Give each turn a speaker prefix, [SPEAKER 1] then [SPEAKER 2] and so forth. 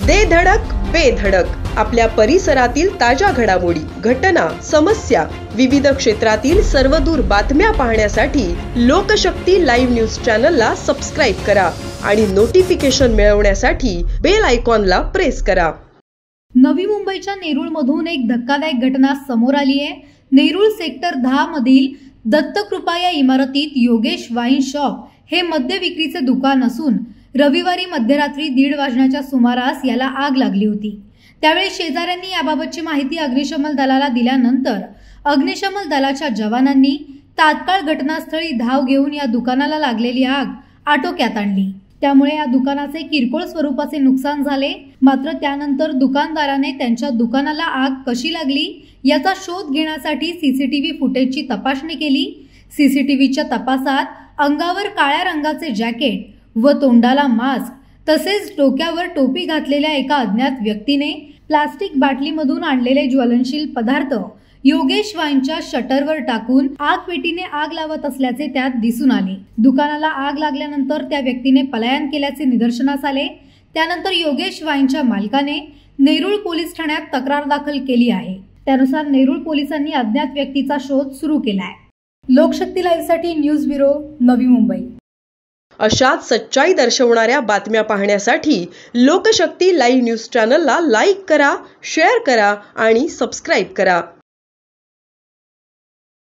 [SPEAKER 1] दे धडक बेधडक आपल्या परिसरातील ताज्या घडामोडी, घटना, समस्या, विविध क्षेत्रातील सर्वदूर बातम्या पाहण्यासाठी लोकशक्ती लाईव्ह न्यूज चॅनलला सबस्क्राईब करा आणि नोटिफिकेशन मिळवण्यासाठी बेल आयकॉनला प्रेस करा।
[SPEAKER 2] नवी मुंबईच्या नेरूळमधून एक धक्कादायक घटना समोर आली आहे। नेरूळ सेक्टर 10 मधील दत्तकृपा या इमारतीत योगेश वाईन शॉप हे मद्य विक्रीचे दुकान असून रविवारी मध्यरात्री 1:30 वाजण्याच्या सुमारास याला आग लागली होती। त्यावेळी शेजाऱ्यांनी याबाबतची माहिती अग्निशमन दलाला दिल्यानंतर अग्निशमन दलाच्या जवानांनी तात्काळ घटनास्थळी धाव घेऊन या दुकानाला लागलेली आग आटोक्यात आणली। त्यामुळे या दुकानाचे किरकोळ स्वरूपाचे नुकसान झाले। मात्र त्यानंतर दुकानदाराने त्यांच्या दुकानाला आग कशी लागली याचा शोध घेण्यासाठी सीसीटीव्ही फुटेजची तपासणी केली। सीसीटीव्हीच्या तपासात अंगावर काळ्या रंगाचे जॅकेट व तोंडाला मास्क तसेच डोक्यावर टोपी घातलेल्या एका अज्ञात व्यक्तीने प्लास्टिक बाटलीमधून आणलेले ज्वलनशील पदार्थ योगेश वाईनच्या शटरवर टाकून आग पेटीने आग लावत असल्याचे त्यात दिसून आले। दुकानाला आग लागल्यानंतर त्या व्यक्तीने पलायन केल्याचे निदर्शनास आले। त्यानंतर योगेश वाईनच्या मालकाने नेरूळ पोलीस ठाण्यात तक्रार दाखल केली आहे। त्यानुसार नेरूळ पोलिसांनी अज्ञात व्यक्तीचा शोध सुरू केला आहे। लोकशक्ती लाईव्ह साठी न्यूज ब्युरो, नवी मुंबई।
[SPEAKER 1] अशाच सच्चाई दर्शवणाऱ्या बातम्या पाहण्यासाठी लोकशक्ती लाईव्ह न्यूज चॅनलला लाईक करा, शेअर करा आणि सबस्क्राईब करा।